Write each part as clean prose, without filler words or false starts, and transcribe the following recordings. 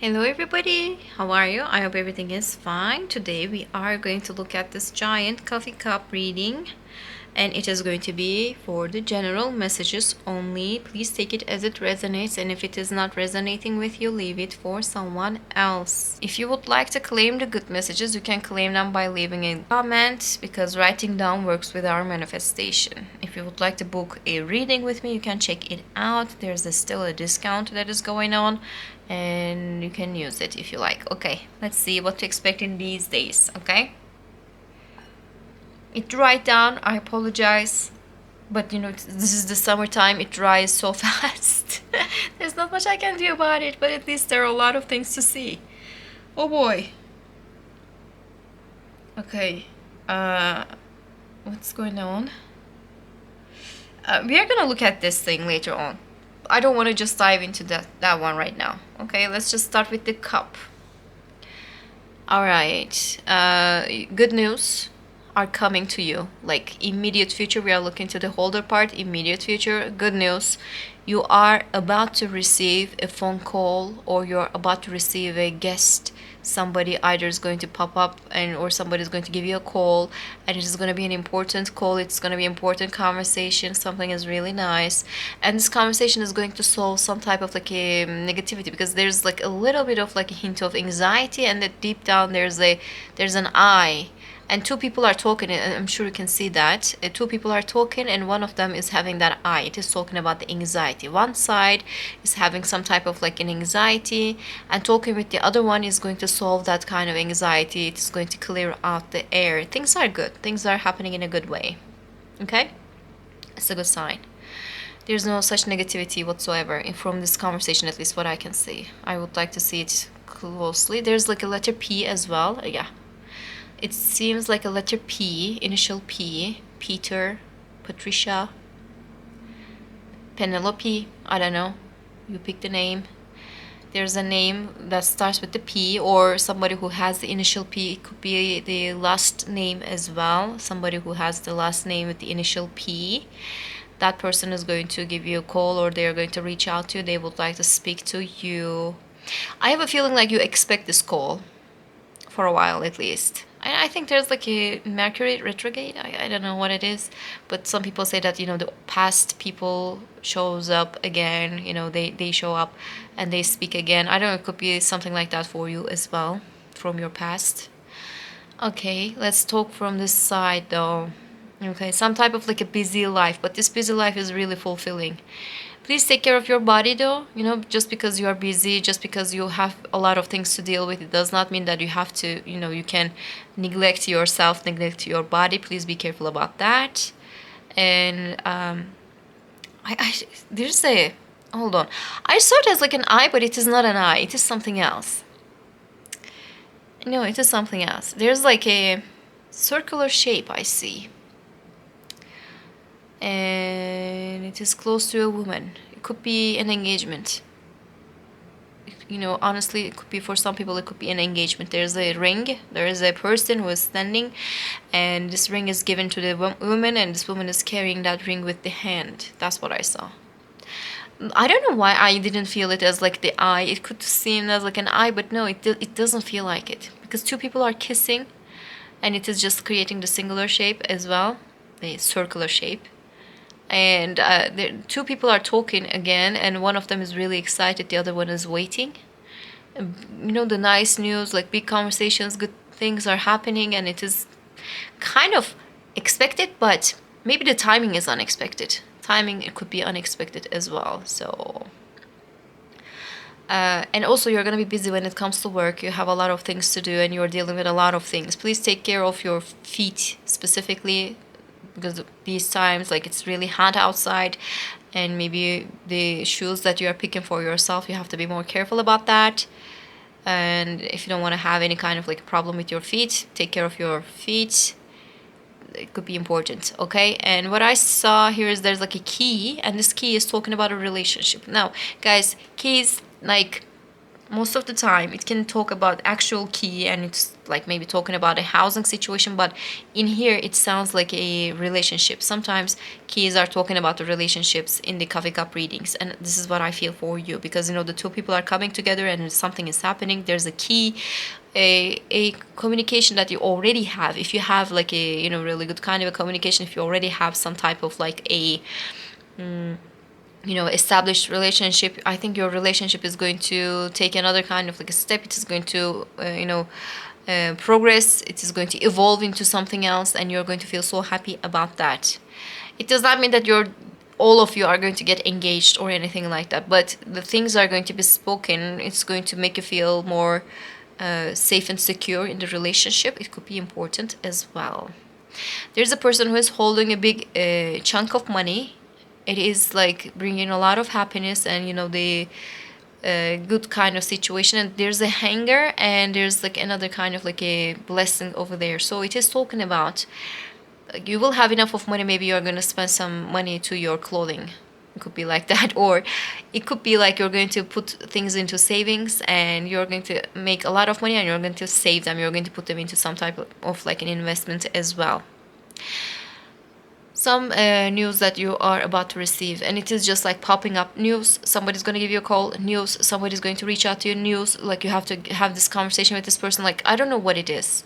Hello everybody, how are you? I hope everything is fine. Today we are going to look at this giant coffee cup reading, and it is going to be for the general messages only. Please take it as it resonates, and if it is not resonating with you, leave it for someone else. If you would like to claim the good messages, you can claim them by leaving a comment, because writing down works with our manifestation. If you would like to book a reading with me, you can check it out. There's still a discount that is going on, and you can use it if you like. Okay, let's see what to expect in these days. Okay, it dried down. I apologize, but this is the summertime. It dries so fast. There's not much I can do about it, but at least there are a lot of things to see. Oh boy. Okay, what's going on? We are gonna look at this thing later on. I don't want to just dive into that one right now. Okay, let's just start with the cup. All right, good news are coming to you, like immediate future. We are looking to the holder part. Immediate future, good news. You are about to receive a phone call, or you're about to receive a guest. Somebody either is going to pop up, or somebody is going to give you a call, and it is going to be an important call. It's going to be an important conversation. Something is really nice, and this conversation is going to solve some type of like a negativity, because there's like a little bit of like a hint of anxiety, and that deep down there's an I, and two people are talking, and I'm sure you can see that. Two people are talking, and one of them is having that I. It is talking about the anxiety. One side is having some type of like an anxiety, and talking with the other one is going to solve that kind of anxiety. It is going to clear out the air. Things are good. Things are happening in a good way. Okay? It's a good sign. There's no such negativity whatsoever from this conversation, at least what I can see. I would like to see it closely. There's like a letter P as well. Yeah. It seems like a letter P, initial P, Peter, Patricia, Penelope, I don't know. You pick the name. There's a name that starts with the P, or somebody who has the initial P. It could be the last name as well. Somebody who has the last name with the initial P. That person is going to give you a call, or they're going to reach out to you. They would like to speak to you. I have a feeling like you expect this call for a while at least. I think there's like a Mercury retrograde. I don't know what it is, but some people say that the past people shows up again. They show up and they speak again. I don't know, it could be something like that for you as well, from your past. Okay, let's talk from this side though. Okay, some type of like a busy life, but this busy life is really fulfilling. Please take care of your body though. Just because you are busy, just because you have a lot of things to deal with, it does not mean that you have to, you can neglect yourself, neglect your body. Please be careful about that. And there's a, hold on. I saw it as like an eye, but it is not an eye. It is something else. No, it is something else. There's like a circular shape I see. And it is close to a woman. It could be an engagement. Honestly, it could be, for some people, it could be an engagement. There's a ring. There is a person who is standing, and this ring is given to the woman, and this woman is carrying that ring with the hand. That's what I saw. I don't know why I didn't feel it as like the eye. It could seem as like an eye, but no, it doesn't feel like it, because two people are kissing, and it is just creating the singular shape as well, the circular shape. And two people are talking again, and one of them is really excited, the other one is waiting. The nice news, like big conversations, good things are happening, and it is kind of expected, but maybe the timing is unexpected. Timing, it could be unexpected as well. So and also, you're going to be busy when it comes to work. You have a lot of things to do, and you're dealing with a lot of things. Please take care of your feet specifically, because these times, like, it's really hot outside, and maybe the shoes that you are picking for yourself, you have to be more careful about that. And if you don't want to have any kind of like problem with your feet, take care of your feet. It could be important. Okay, and what I saw here is there's like a key, and this key is talking about a relationship. Now guys, keys, like, Most of the time it can talk about actual key, and it's like maybe talking about a housing situation, but in here it sounds like a relationship. Sometimes keys are talking about the relationships in the coffee cup readings, and this is what I feel for you, because the two people are coming together and something is happening. There's a key, a communication that you already have. If you have like a really good kind of a communication, if you already have some type of like a established relationship, I think your relationship is going to take another kind of like a step. It is going to progress. It is going to evolve into something else, and you're going to feel so happy about that. It does not mean that all of you are going to get engaged or anything like that, but the things are going to be spoken. It's going to make you feel more safe and secure in the relationship. It could be important as well. There's a person who is holding a big chunk of money. It is like bringing a lot of happiness and the good kind of situation. And there's a hanger, and there's like another kind of like a blessing over there. So it is talking about like, you will have enough of money. Maybe you're going to spend some money to your clothing. It could be like that, or it could be like you're going to put things into savings, and you're going to make a lot of money, and you're going to save them. You're going to put them into some type of like an investment as well. Some news that you are about to receive, and it is just like popping up news. Somebody's going to give you a call, news. Somebody's going to reach out to you, news. Like you have to have this conversation with this person. Like I don't know what it is.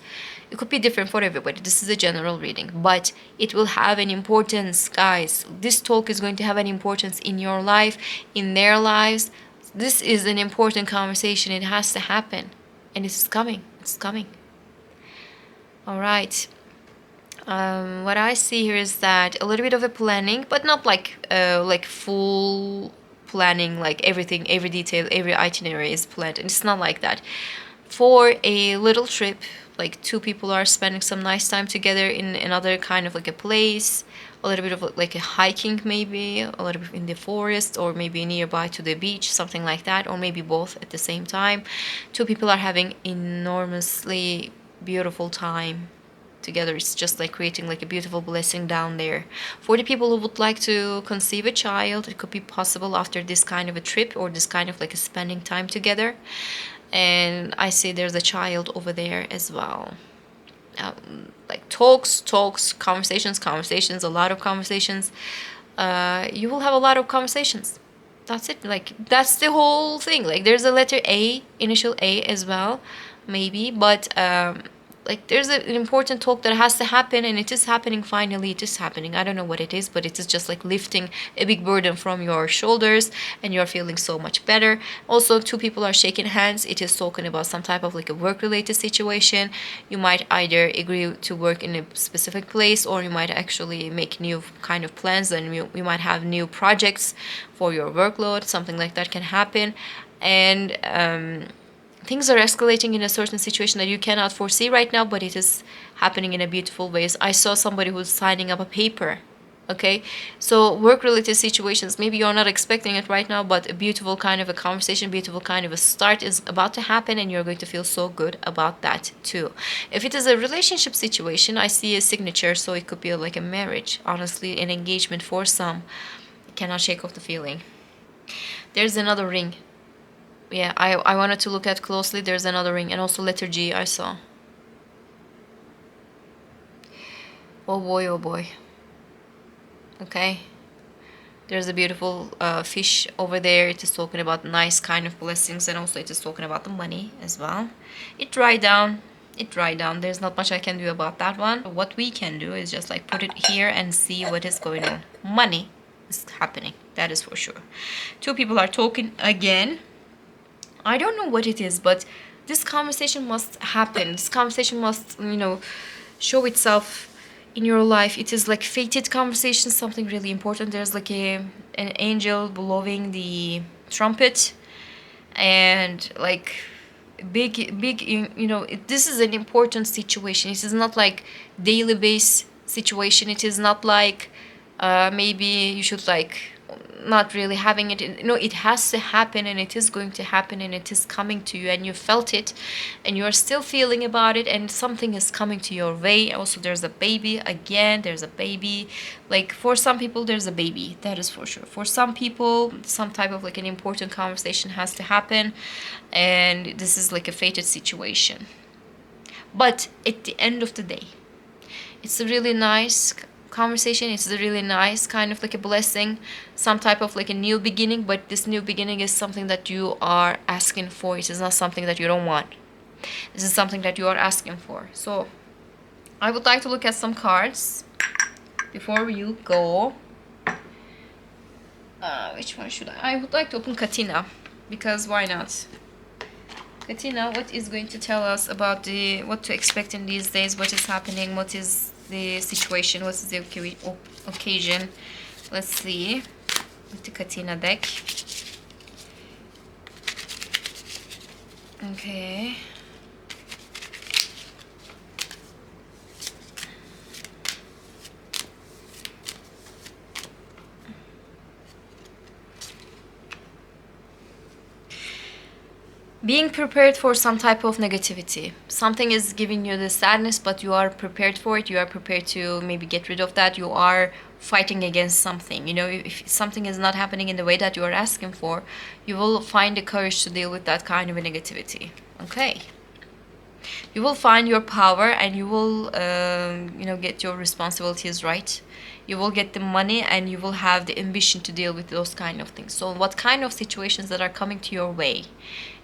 It could be different for everybody. This is a general reading, but it will have an importance, guys. This talk is going to have an importance in your life, in their lives. This is an important conversation. It has to happen, and it's coming. It's coming. All right. What I see here is that a little bit of a planning, but not like full planning, like everything, every detail, every itinerary is planned. And it's not like that. For a little trip, like two people are spending some nice time together in another kind of like a place, a little bit of like a hiking, maybe a little bit in the forest, or maybe nearby to the beach, something like that, or maybe both at the same time. Two people are having enormously beautiful time together. It's just like creating like a beautiful blessing down there. For the people who would like to conceive a child, it could be possible after this kind of a trip, or this kind of like a spending time together. And I see there's a child over there as well. Like talks, conversations, a lot of conversations. You will have a lot of conversations. That's it. Like that's the whole thing. Like there's a letter A, initial A as well, maybe, but like there's an important talk that has to happen, and it is happening. Finally it is happening. I don't know what it is, but it is just like lifting a big burden from your shoulders, and you're feeling so much better. Also, two people are shaking hands. It is talking about some type of like a work related situation. You might either agree to work in a specific place, or you might actually make new kind of plans, and you might have new projects for your workload. Something like that can happen. And things are escalating in a certain situation that you cannot foresee right now, but it is happening in a beautiful ways. I saw somebody who's signing up a paper. Okay, so work-related situations, maybe you're not expecting it right now, but a beautiful kind of a conversation, beautiful kind of a start is about to happen, and you're going to feel so good about that too. If it is a relationship situation, I see a signature, so it could be like a marriage, honestly, an engagement for some. I cannot shake off the feeling. There's another ring. Yeah, I wanted to look at closely. There's another ring, and also letter G I saw. Oh boy, oh boy. Okay. There's a beautiful fish over there. It is talking about nice kind of blessings, and also it is talking about the money as well. It dried down. It dried down. There's not much I can do about that one. What we can do is just like put it here and see what is going on. Money is happening. That is for sure. Two people are talking again. I don't know what it is, but this conversation must happen. This conversation must, show itself in your life. It is like fated conversation, something really important. There's like an angel blowing the trumpet, and like big, this is an important situation. It is not like daily base situation. It is not like maybe you should like not really having it. It has to happen, and it is going to happen, and it is coming to you, and you felt it, and you are still feeling about it, and something is coming to your way. Also, there's a baby. Again, there's a baby. Like, for some people there's a baby, that is for sure. For some people, some type of like an important conversation has to happen, and this is like a fated situation. But at the end of the day, it's a really nice conversation. It's a really nice kind of like a blessing, some type of like a new beginning. But this new beginning is something that you are asking for. It is not something that you don't want. This is something that you are asking for. So I would like to look at some cards before you go. Which one should I would like to open Katina, because why not? Katina, what is going to tell us about what to expect in these days? What is happening? What is the situation? What is the occasion? Let's see with the Katina deck. Okay. Being prepared for some type of negativity. Something is giving you the sadness, but you are prepared for it. You are prepared to maybe get rid of that. You are fighting against something. If something is not happening in the way that you are asking for, you will find the courage to deal with that kind of a negativity. Okay. You will find your power, and you will, get your responsibilities right. You will get the money, and you will have the ambition to deal with those kind of things. So what kind of situations that are coming to your way,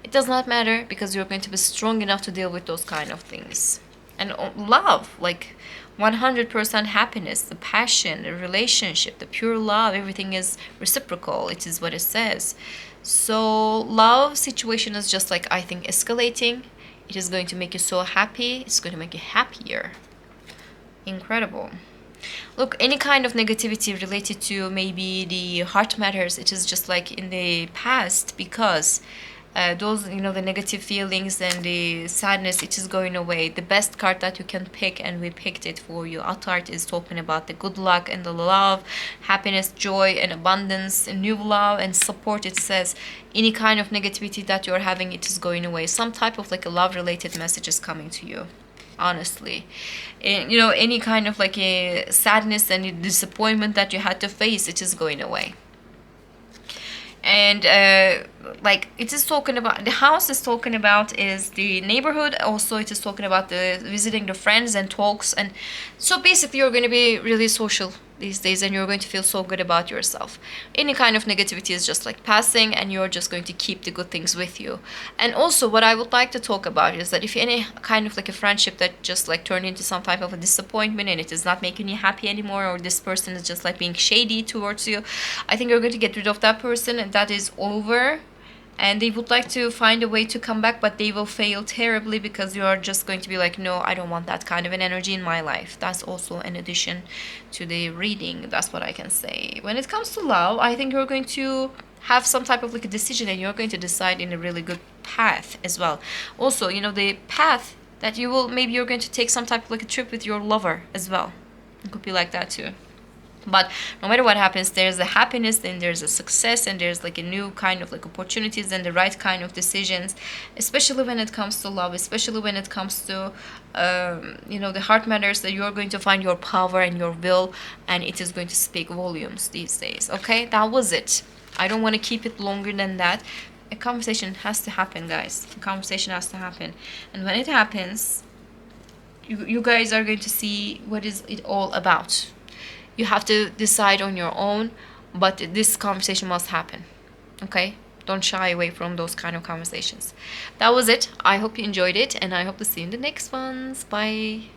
it does not matter, because you're going to be strong enough to deal with those kind of things. And love, like 100% happiness, the passion, the relationship, the pure love, everything is reciprocal. It is what it says. So love situation is just like, I think, escalating. It is going to make you so happy. It's going to make you happier. Incredible. Look, any kind of negativity related to maybe the heart matters, it is just like in the past, because those, the negative feelings and the sadness, it is going away. The best card that you can pick, and we picked it for you, Atart, is talking about the good luck and the love, happiness, joy, and abundance, and new love and support. It says any kind of negativity that you're having, it is going away. Some type of like a love related message is coming to you, honestly. And, any kind of like a sadness and a disappointment that you had to face, it is going away. And like it is talking about, the house is talking about is the neighborhood. Also, it is talking about the visiting the friends and talks. And so basically you're going to be really social these days, and you're going to feel so good about yourself. Any kind of negativity is just like passing, and you're just going to keep the good things with you. And also what I would like to talk about is that if any kind of like a friendship that just like turned into some type of a disappointment, and it is not making you happy anymore, or this person is just like being shady towards you, I think you're going to get rid of that person, and that is over. And they would like to find a way to come back, but they will fail terribly, because you are just going to be like, no, I don't want that kind of an energy in my life. That's also an addition to the reading. That's what I can say. When it comes to love, I think you're going to have some type of like a decision, and you're going to decide in a really good path as well. Also, the path that maybe you're going to take some type of like a trip with your lover as well. It could be like that too. But no matter what happens, there's a happiness, then there's a success, and there's like a new kind of like opportunities and the right kind of decisions, especially when it comes to love, especially when it comes to the heart matters, that you're going to find your power and your will, and it is going to speak volumes these days. Okay, that was it. I don't want to keep it longer than that. A conversation has to happen, guys. A conversation has to happen, and when it happens, you guys are going to see what is it all about. You have to decide on your own, but this conversation must happen. Okay? Don't shy away from those kind of conversations. That was it. I hope you enjoyed it, and I hope to see you in the next ones. Bye.